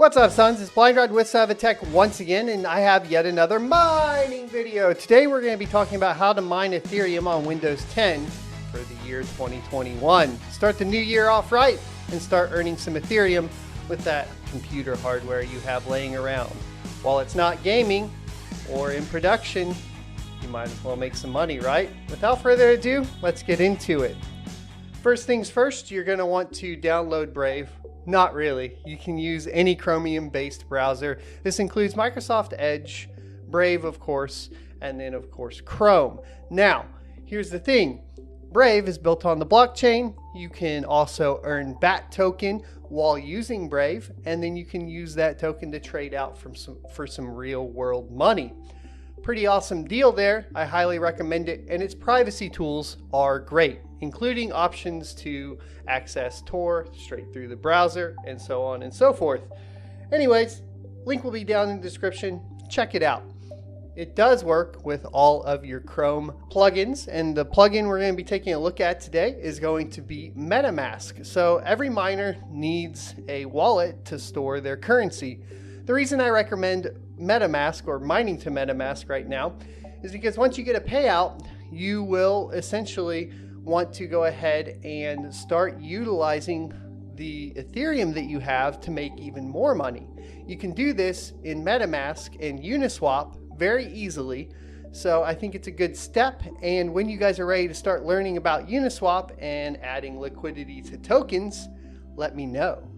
What's up, sons? It's Blind Rod with Tech once again, and I have yet another mining video. Today we're going to be talking about how to mine Ethereum on Windows 10 for the year 2021. Start the new year off right and start earning some Ethereum with that computer hardware you have laying around. While it's not gaming or in production, you might as well make some money, right? Without further ado, let's get into it. First things first, you're going to want to download Brave. Not really. You can use any Chromium-based browser. This includes Microsoft Edge, Brave, of course, and then, of course, Chrome. Now, here's the thing. Brave is built on the blockchain. You can also earn BAT token while using Brave, and then you can use that token to trade out for some real-world money. Pretty awesome deal there. I highly recommend it, and its privacy tools are great, including options to access Tor straight through the browser and so on and so forth. Anyways, link will be down in the description. Check it out. It does work with all of your Chrome plugins, and the plugin we're going to be taking a look at today is going to be MetaMask. So every miner needs a wallet to store their currency. The reason I recommend MetaMask or mining to MetaMask right now is because once you get a payout, you will essentially want to go ahead and start utilizing the Ethereum that you have to make even more money. You can do this in MetaMask and Uniswap very easily. So I think it's a good step. And when you guys are ready to start learning about Uniswap and adding liquidity to tokens, let me know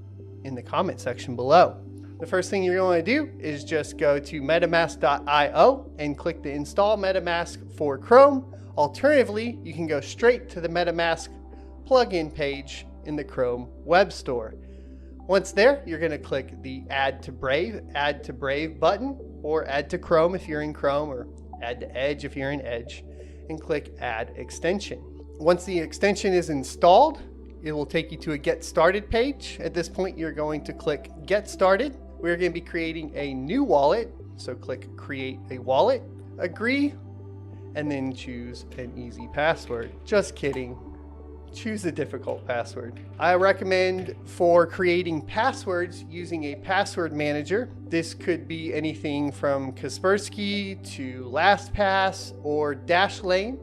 in the comment section below. The first thing you're going to do is just go to metamask.io and click the install MetaMask for Chrome. Alternatively, you can go straight to the MetaMask plugin page in the Chrome web store. Once there, you're going to click the Add to Brave button, or Add to Chrome if you're in Chrome, or Add to Edge if you're in Edge, and click Add Extension. Once the extension is installed, it will take you to a Get Started page. At this point, you're going to click Get Started. We're going to be creating a new wallet, so click Create a Wallet, agree, and then choose an easy password. Just kidding. Choose a difficult password. I recommend for creating passwords using a password manager. This could be anything from Kaspersky to LastPass or Dashlane.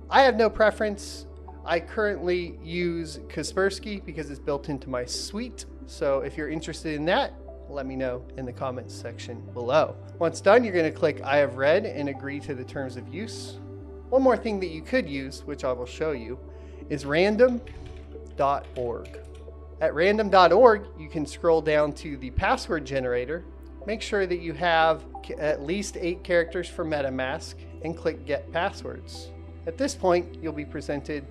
I have no preference. I currently use Kaspersky because it's built into my suite. So if you're interested in that, let me know in the comments section below. Once done, you're going to click I have read and agree to the terms of use. One more thing that you could use, which I will show you, is random.org. At random.org, you can scroll down to the password generator, make sure that you have at least 8 characters for MetaMask, and click Get Passwords. At this point, you'll be presented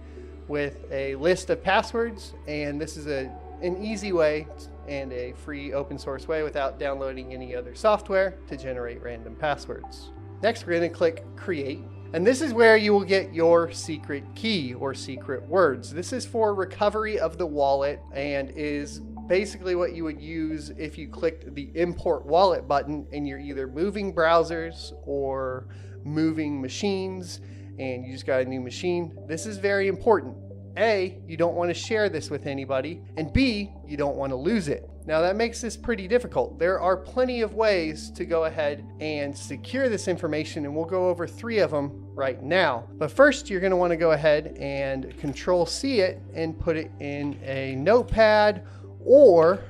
with a list of passwords, and this is an easy way and a free open source way without downloading any other software to generate random passwords. Next, we're going to click Create. And this is where you will get your secret key or secret words. This is for recovery of the wallet and is basically what you would use if you clicked the import wallet button and you're either moving browsers or moving machines and you just got a new machine. This is very important. A, you don't want to share this with anybody, and B, you don't want to lose it. Now that makes this pretty difficult. There are plenty of ways to go ahead and secure this information, and we'll go over 3 of them right now. But first, you're going to want to go ahead and Control-C it and put it in a notepad, or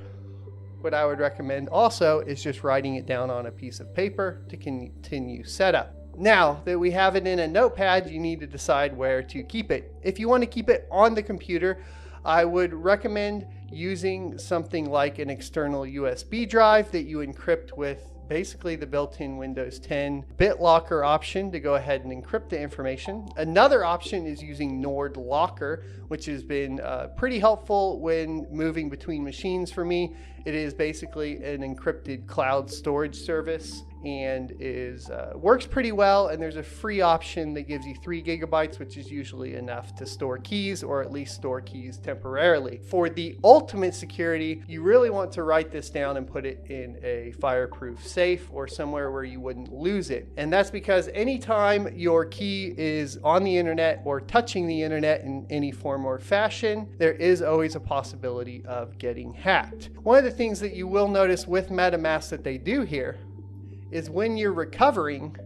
what I would recommend also is just writing it down on a piece of paper to continue setup. Now that we have it in a notepad, you need to decide where to keep it. If you want to keep it on the computer, I would recommend using something like an external USB drive that you encrypt with basically the built-in Windows 10 BitLocker option to go ahead and encrypt the information. Another option is using Nord Locker, which has been pretty helpful when moving between machines for me. It is basically an encrypted cloud storage service, and works pretty well. And there's a free option that gives you 3 gigabytes, which is usually enough to store keys, or at least store keys temporarily. For the ultimate security, you really want to write this down and put it in a fireproof safe or somewhere where you wouldn't lose it. And that's because anytime your key is on the internet or touching the internet in any form or fashion, there is always a possibility of getting hacked. One of the things that you will notice with MetaMask that they do here is when you're recovering,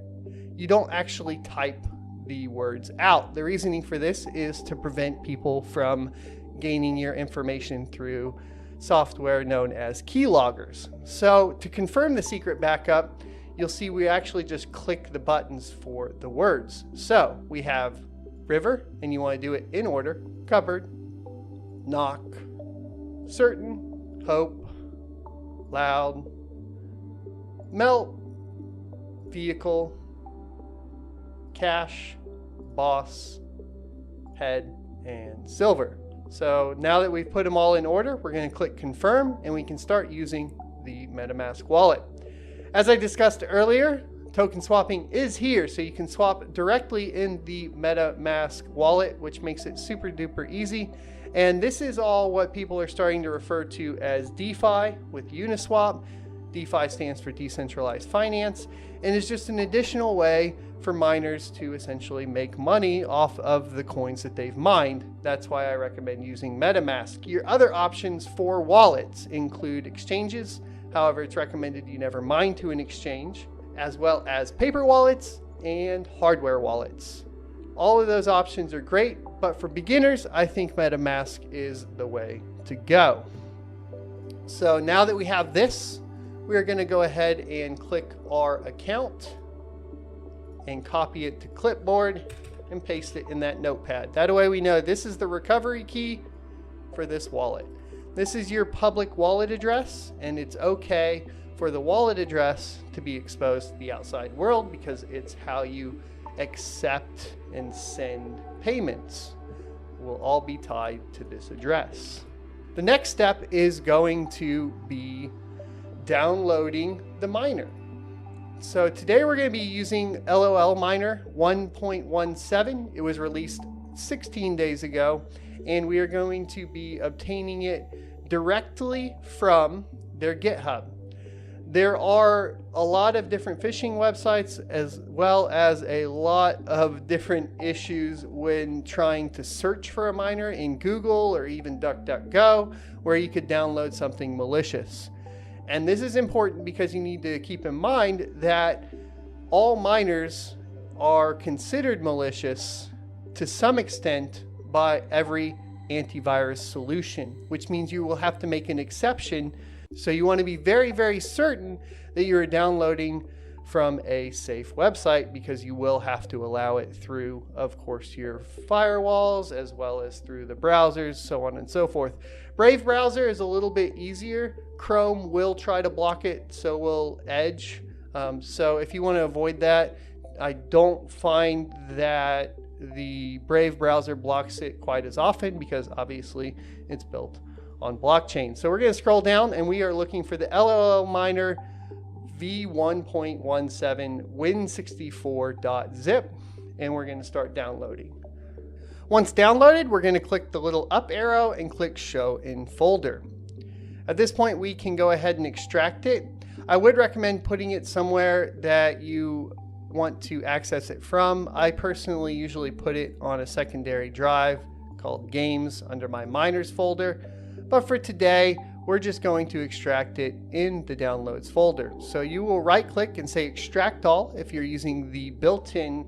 you don't actually type the words out. The reasoning for this is to prevent people from gaining your information through software known as keyloggers. So to confirm the secret backup, you'll see we actually just click the buttons for the words. So we have river, and you want to do it in order: cupboard, knock, certain, hope, loud, melt, vehicle, cash, boss, head, and silver. So now that we've put them all in order, we're going to click confirm, and we can start using the MetaMask wallet. As I discussed earlier, token swapping is here, so you can swap directly in the MetaMask wallet, which makes it super duper easy. And this is all what people are starting to refer to as DeFi with Uniswap. DeFi stands for decentralized finance, and is just an additional way for miners to essentially make money off of the coins that they've mined. That's why I recommend using MetaMask. Your other options for wallets include exchanges. However, it's recommended you never mine to an exchange, as well as paper wallets and hardware wallets. All of those options are great, but for beginners, I think MetaMask is the way to go. So now that we have this, we're going to go ahead and click our account and copy it to clipboard and paste it in that notepad. That way we know this is the recovery key for this wallet. This is your public wallet address, and it's okay for the wallet address to be exposed to the outside world because it's how you accept and send payments. Will all be tied to this address. The next step is going to be downloading the miner. So today we're going to be using LOL Miner 1.17. It was released 16 days ago, and we are going to be obtaining it directly from their GitHub. There are a lot of different phishing websites, as well as a lot of different issues when trying to search for a miner in Google or even DuckDuckGo, where you could download something malicious. And this is important because you need to keep in mind that all miners are considered malicious to some extent by every antivirus solution, which means you will have to make an exception. So you want to be very, very certain that you're downloading from a safe website, because you will have to allow it through, of course, your firewalls, as well as through the browsers, so on and so forth. Brave browser is a little bit easier. Chrome will try to block it, so will Edge. So if you want to avoid that, I don't find that the Brave browser blocks it quite as often, because obviously it's built on blockchain. So we're going to scroll down, and we are looking for the LOL Miner v1.17 win64.zip, and we're going to start downloading. Once downloaded, we're going to click the little up arrow and click show in folder. At this point, we can go ahead and extract it. I would recommend putting it somewhere that you want to access it from. I personally usually put it on a secondary drive called games under my miners folder, but for today we're just going to extract it in the downloads folder. So you will right click and say extract all if you're using the built-in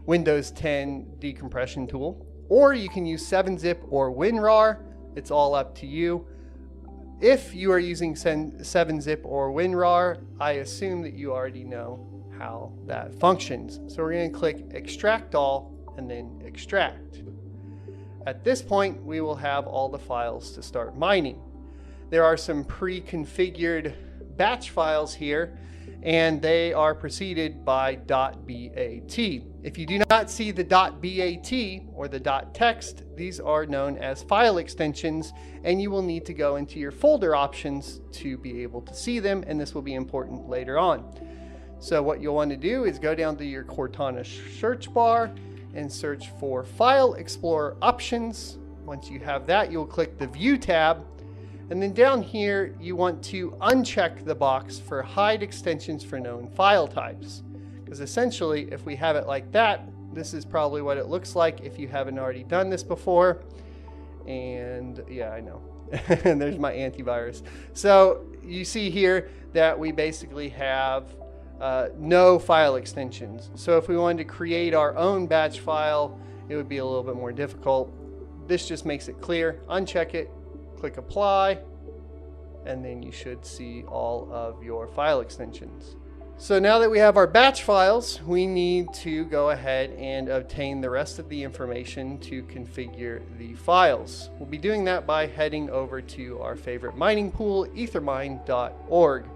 Windows 10 decompression tool, or you can use 7-zip or WinRAR. It's all up to you. If you are using 7-zip or WinRAR, I assume that you already know how that functions. So we're going to click extract all and then extract. At this point, we will have all the files to start mining. There are some pre-configured batch files here, and they are preceded by .bat. If you do not see the .bat or the .text, these are known as file extensions, and you will need to go into your folder options to be able to see them, and this will be important later on. So what you'll want to do is go down to your Cortana search bar and search for File Explorer Options. Once you have that, you'll click the View tab. And then down here, you want to uncheck the box for Hide Extensions for Known File Types. Because essentially, if we have it like that, this is probably what it looks like if you haven't already done this before. And yeah, I know. And there's my antivirus. So you see here that we basically have no file extensions. So if we wanted to create our own batch file, it would be a little bit more difficult. This just makes it clear. Uncheck it, click apply, and then you should see all of your file extensions. So now that we have our batch files, we need to go ahead and obtain the rest of the information to configure the files. We'll be doing that by heading over to our favorite mining pool, ethermine.org.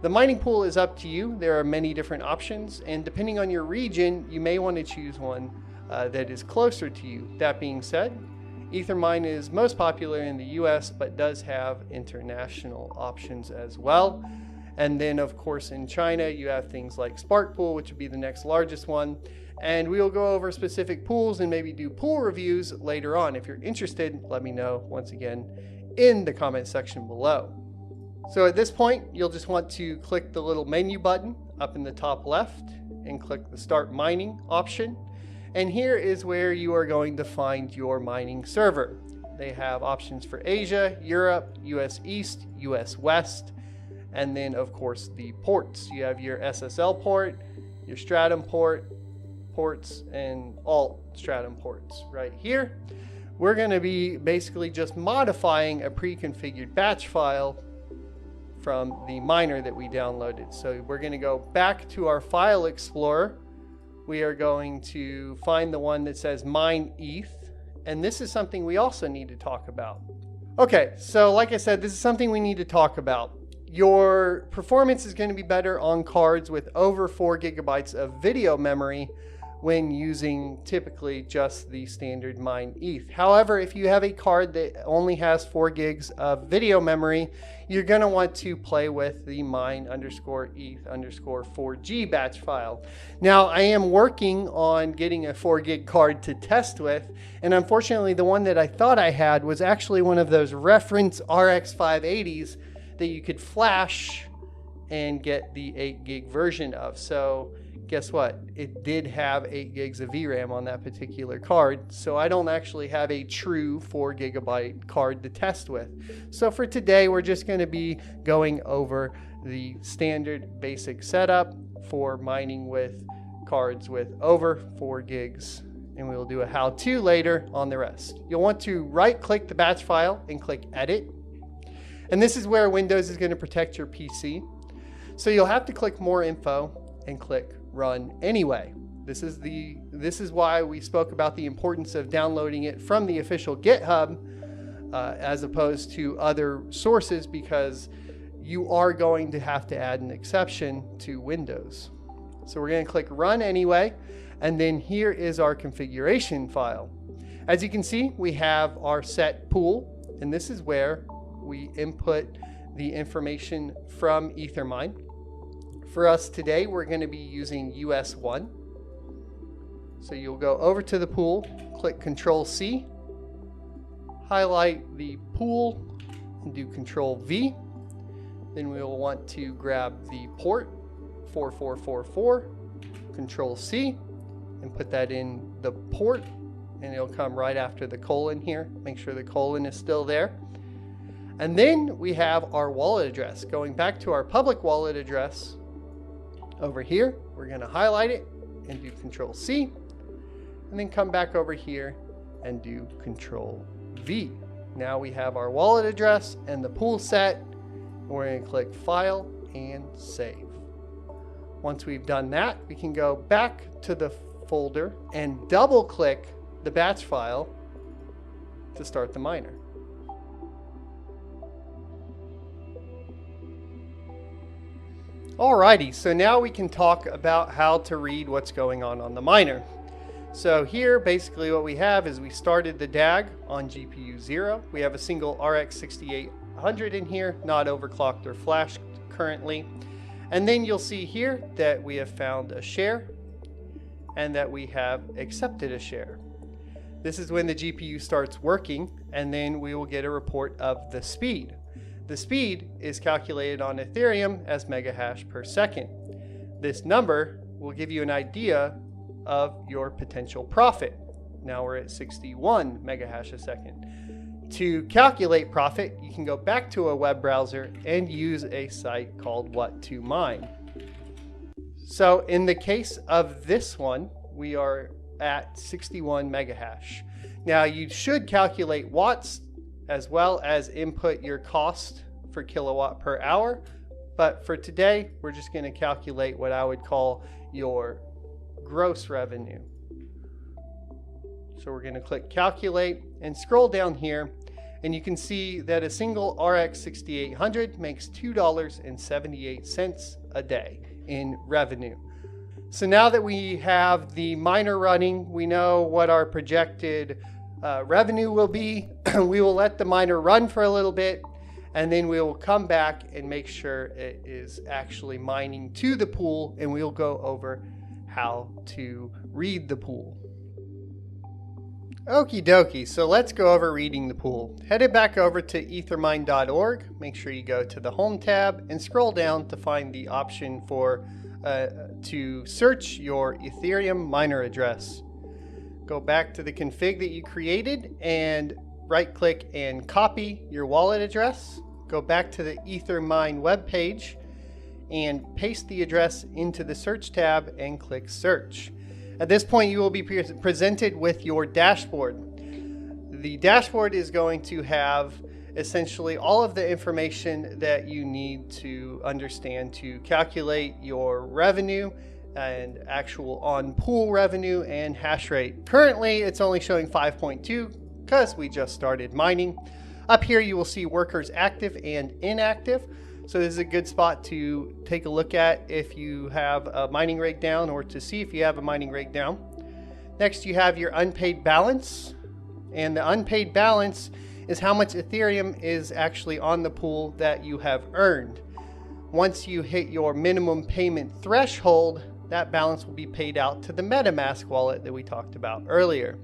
The mining pool is up to you. There are many different options, and depending on your region, you may want to choose one that is closer to you. That being said, Ethermine is most popular in the US, but does have international options as well. And then, of course, in China, you have things like Spark Pool, which would be the next largest one. And we will go over specific pools and maybe do pool reviews later on. If you're interested, let me know once again in the comment section below. So at this point, you'll just want to click the little menu button up in the top left and click the Start Mining option. And here is where you are going to find your mining server. They have options for Asia, Europe, US East, US West, and then of course the ports. You have your SSL port, your Stratum ports, and alt Stratum ports right here. We're going to be basically just modifying a pre-configured batch file from the miner that we downloaded. So we're going to go back to our file explorer. We are going to find the one that says mine ETH, and this is something we also need to talk about. Okay, so like I said, this is something we need to talk about. Your performance is going to be better on cards with over 4 gigabytes of video memory when using typically just the standard mine ETH. However, if you have a card that only has 4 gigs of video memory, you're going to want to play with the mine_ETH_4G batch file. Now, I am working on getting a 4 gig card to test with, and unfortunately the one that I thought I had was actually one of those reference RX 580s that you could flash and get the 8 gig version of. So guess what? It did have 8 gigs of VRAM on that particular card, so I don't actually have a true 4 gigabyte card to test with. So for today, we're just going to be going over the standard basic setup for mining with cards with over 4 gigs, and we'll do a how-to later on the rest. You'll want to right-click the batch file and click Edit, and this is where Windows is going to protect your PC. So you'll have to click More Info and click Run Anyway. This is why we spoke about the importance of downloading it from the official GitHub as opposed to other sources, because you are going to have to add an exception to Windows. So we're going to click Run Anyway, and then here is our configuration file. As you can see, we have our set pool, and this is where we input the information from Ethermine. For us today, we're going to be using US1. So you'll go over to the pool, click Control-C, highlight the pool, and do Control-V. Then we'll want to grab the port 4444, Control-C, and put that in the port, and it'll come right after the colon here. Make sure the colon is still there. And then we have our wallet address. Going back to our public wallet address, over here, we're going to highlight it and do Control-C, and then come back over here and do Control-V. Now we have our wallet address and the pool set. We're going to click File and Save. Once we've done that, we can go back to the folder and double click the batch file to start the miner. Alrighty, so now we can talk about how to read what's going on the miner. So here, basically what we have is we started the DAG on GPU 0. We have a single RX 6800 in here, not overclocked or flashed currently. And then you'll see here that we have found a share and that we have accepted a share. This is when the GPU starts working, and then we will get a report of the speed. The speed is calculated on Ethereum as megahash per second. This number will give you an idea of your potential profit. Now we're at 61 megahash a second. To calculate profit, you can go back to a web browser and use a site called What to Mine. So in the case of this one, we are at 61 megahash. Now you should calculate watts as well as input your cost for kilowatt per hour. But for today, we're just going to calculate what I would call your gross revenue. So we're going to click calculate and scroll down here, and you can see that a single RX 6800 makes $2.78 a day in revenue. So now that we have the miner running, we know what our projected revenue will be. We will let the miner run for a little bit, and then we will come back and make sure it is actually mining to the pool, and we'll go over how to read the pool. Okie dokie, so let's go over reading the pool. Head back over to ethermine.org. Make sure you go to the home tab and scroll down to find the option for to search your Ethereum miner address. Go back to the config that you created and right click and copy your wallet address. Go back to the Ethermine web page and paste the address into the search tab and click search. At this point, you will be presented with your dashboard. The dashboard is going to have essentially all of the information that you need to understand to calculate your revenue and actual on-pool revenue and hash rate. Currently, it's only showing 5.2 because we just started mining. Up here, you will see workers active and inactive. So this is a good spot to take a look at if you have a mining rig down, or to see if you have a mining rig down. Next, you have your unpaid balance. And the unpaid balance is how much Ethereum is actually on the pool that you have earned. Once you hit your minimum payment threshold, that balance will be paid out to the MetaMask wallet that we talked about earlier.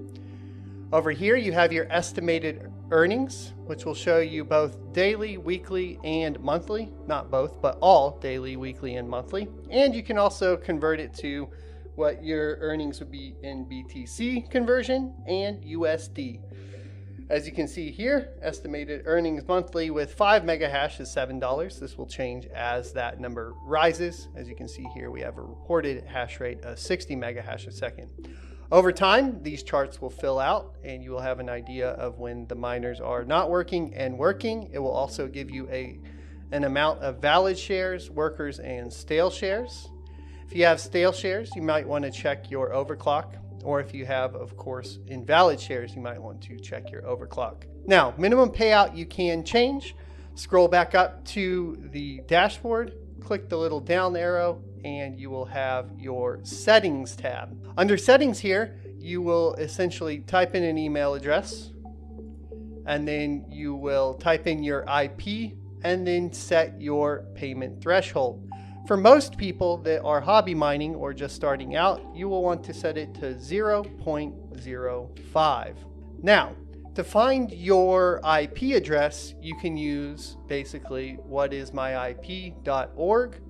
Over here, you have your estimated earnings, which will show you both daily, weekly, and monthly. Not both, but all daily, weekly, and monthly. And you can also convert it to what your earnings would be in BTC conversion and USD. As you can see here, estimated earnings monthly with 5 megahash is $7. This will change as that number rises. As you can see here, we have a reported hash rate of 60 megahash a second. Over time, these charts will fill out and you will have an idea of when the miners are not working and working. It will also give you an amount of valid shares, workers, and stale shares. If you have stale shares, you might want to check your overclock. Or if you have, of course, invalid shares, you might want to check your overclock. Now, minimum payout you can change. Scroll back up to the dashboard, click the little down arrow, and you will have your settings tab. Under settings here, you will essentially type in an email address, and then you will type in your IP, and then set your payment threshold. For most people that are hobby mining or just starting out, you will want to set it to 0.05. Now, to find your IP address, you can use basically whatismyip.org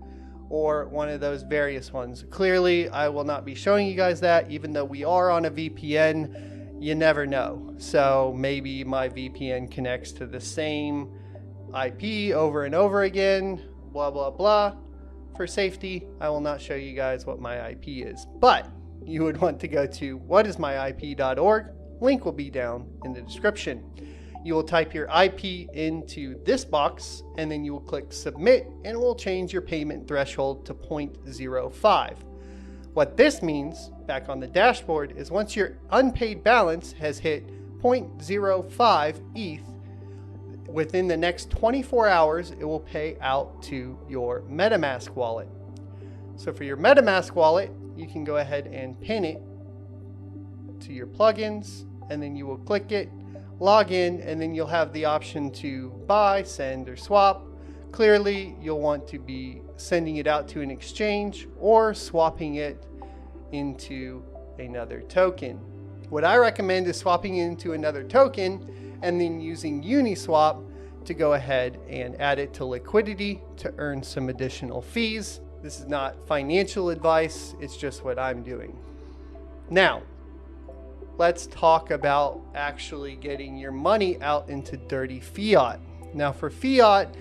or one of those various ones. Clearly, I will not be showing you guys that, even though we are on a VPN. You never know. So maybe my VPN connects to the same IP over and over again, blah, blah, blah. For safety, I will not show you guys what my IP is, but you would want to go to whatismyip.org. Link will be down in the description. You will type your IP into this box, and then you will click submit, and it will change your payment threshold to 0.05. What this means, back on the dashboard, is once your unpaid balance has hit 0.05 ETH, within the next 24 hours, it will pay out to your MetaMask wallet. So for your MetaMask wallet, you can go ahead and pin it to your plugins, and then you will click it, log in, and then you'll have the option to buy, send, or swap. Clearly, you'll want to be sending it out to an exchange or swapping it into another token. What I recommend is swapping it into another token and then using Uniswap to go ahead and add it to liquidity to earn some additional fees. This is not financial advice, it's just what I'm doing. Now, let's talk about actually getting your money out into dirty fiat. Now for fiat,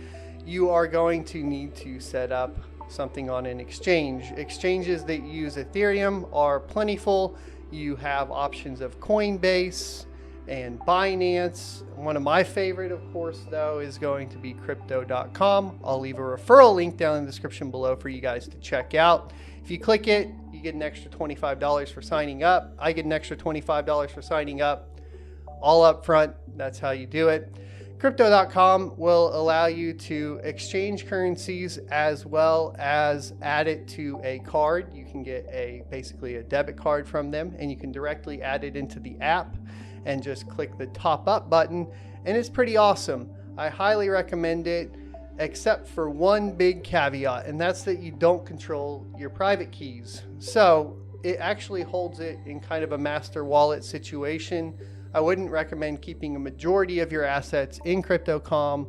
you are going to need to set up something on an exchange. Exchanges that use Ethereum are plentiful. You have options of Coinbase and Binance. One of my favorite, of course, though, is going to be crypto.com. I'll leave a referral link down in the description below for you guys to check out. If you click it, you get an extra $25 for signing up. I get an extra $25 for signing up, all up front. That's how you do it. Crypto.com will allow you to exchange currencies as well as add it to a card. You can get basically a debit card from them, and you can directly add it into the app and just click the top up button, and it's pretty awesome. I highly recommend it, except for one big caveat, and that's that you don't control your private keys. So it actually holds it in kind of a master wallet situation. I wouldn't recommend keeping a majority of your assets in Crypto.com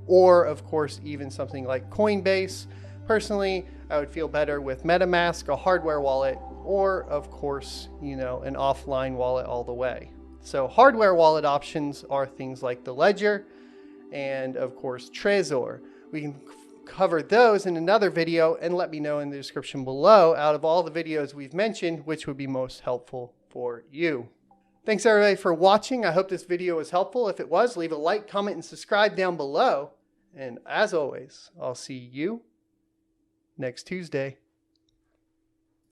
or, of course, even something like Coinbase. Personally, I would feel better with MetaMask, a hardware wallet, or, of course, an offline wallet all the way. So hardware wallet options are things like the Ledger and, of course, Trezor. We can cover those in another video, and let me know in the description below, out of all the videos we've mentioned, which would be most helpful for you. Thanks everybody for watching. I hope this video was helpful. If it was, leave a like, comment, and subscribe down below. And as always, I'll see you next Tuesday.